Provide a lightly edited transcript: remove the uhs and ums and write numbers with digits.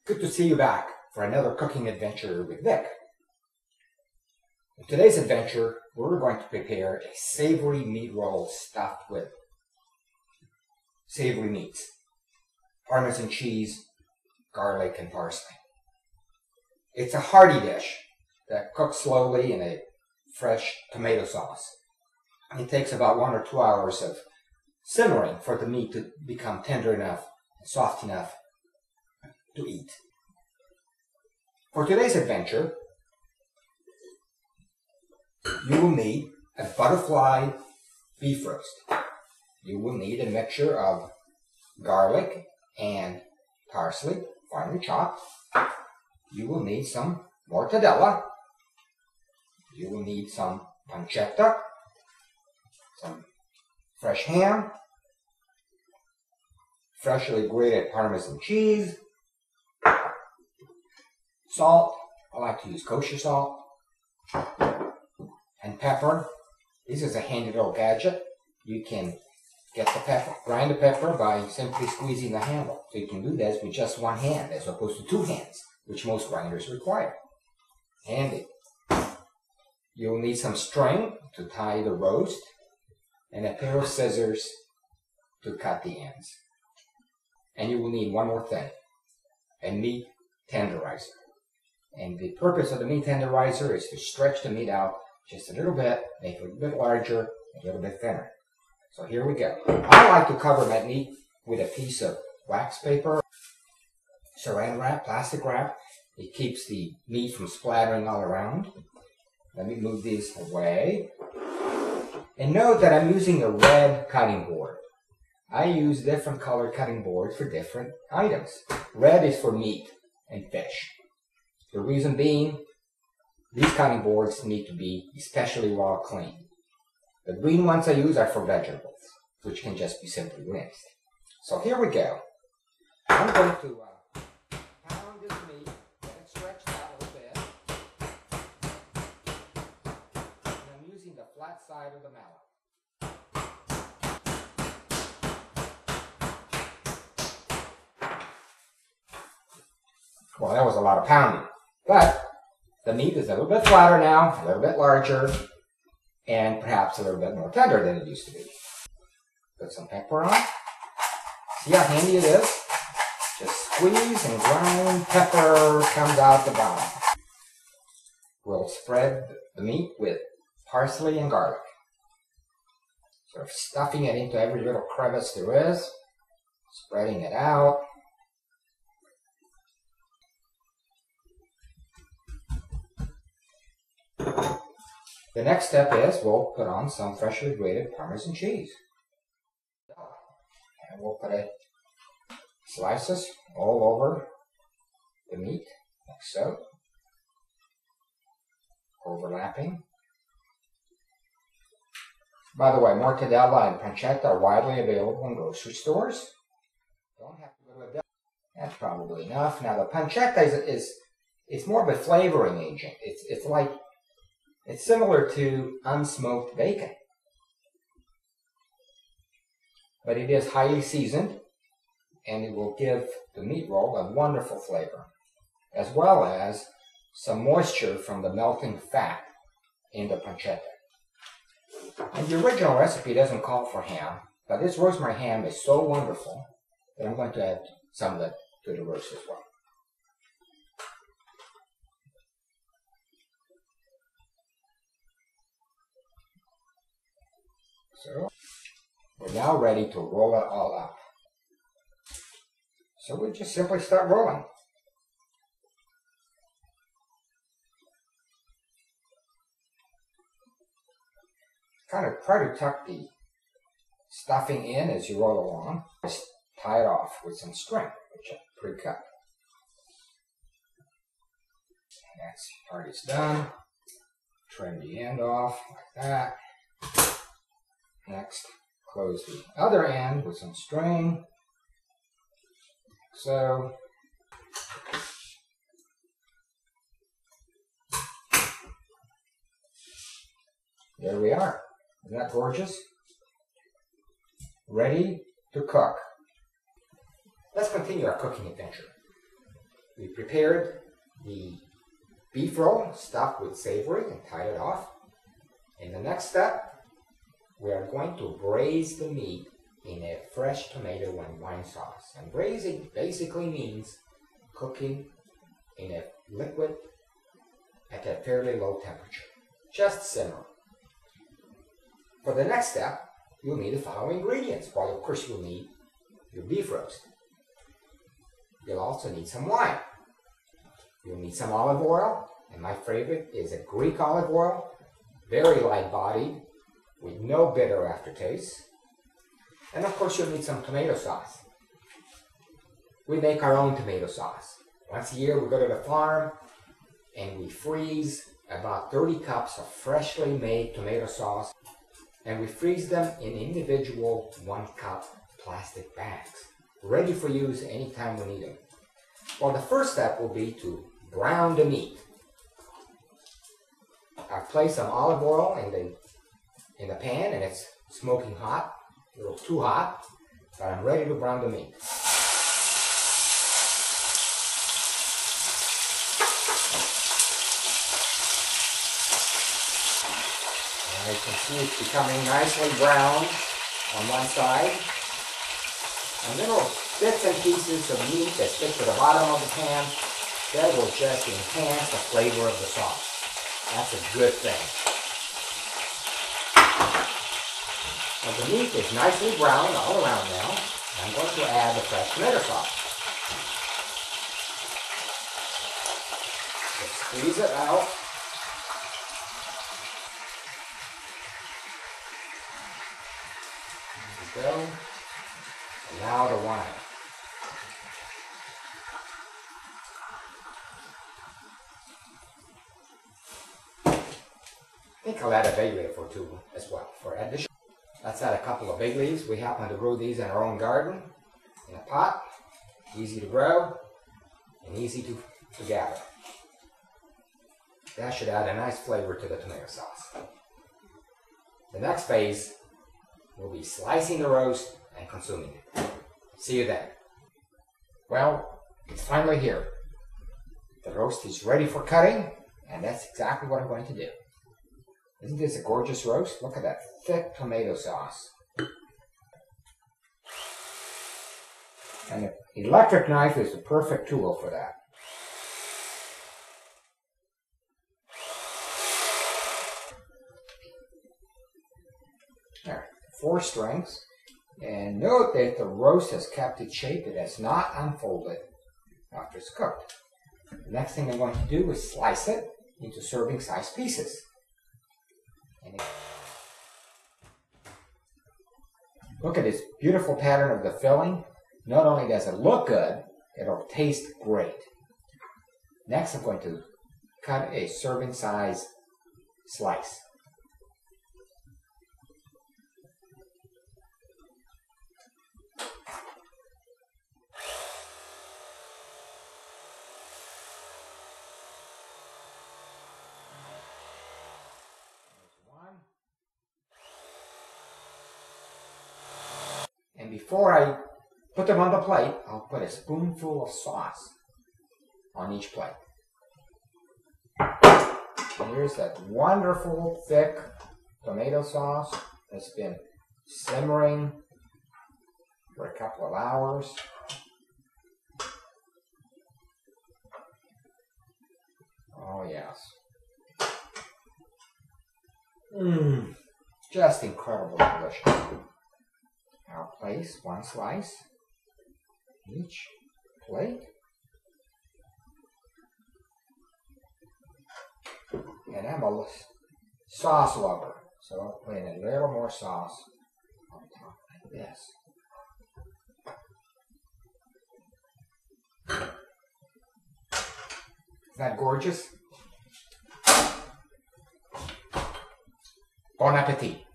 Good to see you back for another cooking adventure with Vic. In today's adventure, we're going to prepare a savory meat roll stuffed with savory meats, Parmesan cheese, garlic, and parsley. It's a hearty dish that cooks slowly in a fresh tomato sauce. It takes about 1 or 2 hours of simmering for the meat to become tender enough and soft enough to eat. For today's adventure, you will need a butterfly beef roast. You will need a mixture of garlic and parsley, finely chopped. You will need some mortadella. You will need some pancetta, some fresh ham, freshly grated Parmesan cheese, salt. I like to use kosher salt, and pepper. This is a handy little gadget. You can get the pepper, grind the pepper by simply squeezing the handle. So you can do this with just one hand as opposed to 2 hands, which most grinders require. Handy. You will need some string to tie the roast and a pair of scissors to cut the ends. And you will need one more thing, a meat tenderizer. And the purpose of the meat tenderizer is to stretch the meat out just a little bit, make it a little bit larger, a little bit thinner. So here we go. I like to cover my meat with a piece of wax paper, saran wrap, plastic wrap. It keeps the meat from splattering all around. Let me move these away. And note that I'm using a red cutting board. I use different colored cutting boards for different items. Red is for meat and fish. The reason being, these cutting boards need to be especially well cleaned. The green ones I use are for vegetables, which can just be simply rinsed. So here we go. I'm going to pound this meat, get it stretched out a little bit. And I'm using the flat side of the mallet. Well, that was a lot of pounding. But the meat is a little bit flatter now, a little bit larger, and perhaps a little bit more tender than it used to be. Put some pepper on. See how handy it is? Just squeeze and grind. Pepper comes out the bottom. We'll spread the meat with parsley and garlic. Sort of stuffing it into every little crevice there is. Spreading it out. The next step is we'll put on some freshly grated Parmesan cheese. And we'll put it slices all over the meat, like so. Overlapping. By the way, mortadella and pancetta are widely available in grocery stores. Don't have to go to a deli. That's probably enough. Now the pancetta is more of a flavoring agent. It's similar to unsmoked bacon, but it is highly seasoned, and it will give the meat roll a wonderful flavor, as well as some moisture from the melting fat in the pancetta. And the original recipe doesn't call for ham, but this rosemary ham is so wonderful that I'm going to add some of it to the roast as well. So, we're now ready to roll it all up. So we just simply start rolling. Kind of try to tuck the stuffing in as you roll along. Just tie it off with some string, which I pre-cut. And that part is done. Trim the end off like that. Next, close the other end with some string, like so. There we are. Isn't that gorgeous? Ready to cook. Let's continue our cooking adventure. We prepared the beef roll stuffed with savory and tied it off. In the next step, we are going to braise the meat in a fresh tomato and wine sauce. And braising basically means cooking in a liquid at a fairly low temperature. Just simmer. For the next step, you'll need the following ingredients. Well, of course, you'll need your beef roast. You'll also need some wine. You'll need some olive oil, and my favorite is a Greek olive oil, very light-bodied, with no bitter aftertaste. And of course, you'll need some tomato sauce. We make our own tomato sauce. Once a year, we go to the farm, and we freeze about 30 cups of freshly made tomato sauce, and we freeze them in individual 1-cup plastic bags, ready for use anytime we need them. Well, the first step will be to brown the meat. I've placed some olive oil in the pan, and it's smoking hot, a little too hot, but I'm ready to brown the meat. You can see it's becoming nicely brown on one side. And little bits and pieces of meat that stick to the bottom of the pan, that will just enhance the flavor of the sauce. That's a good thing. Now the meat is nicely browned all around now. I'm going to add the fresh tomato sauce. Just squeeze it out. Go. And now the wine. I think I'll add a bay leaf or two as well for addition. Let's add a couple of bay leaves. We happen to grow these in our own garden, in a pot. Easy to grow and easy to gather. That should add a nice flavor to the tomato sauce. The next phase will be slicing the roast and consuming it. See you then. Well, it's finally here. The roast is ready for cutting, and that's exactly what I'm going to do. Isn't this a gorgeous roast? Look at that thick tomato sauce. And an electric knife is the perfect tool for that. There, 4 strings. And note that the roast has kept its shape. It has not unfolded after it's cooked. The next thing I'm going to do is slice it into serving size pieces. Look at this beautiful pattern of the filling. Not only does it look good, it'll taste great. Next, I'm going to cut a serving size slice. And before I put them on the plate, I'll put a spoonful of sauce on each plate. And here's that wonderful, thick tomato sauce that's been simmering for a couple of hours. Oh, yes. Just incredibly delicious. I'll place 1 slice each plate. And I'm a sauce lover, so I'll put in a little more sauce on top like this. Isn't that gorgeous? Bon appetit.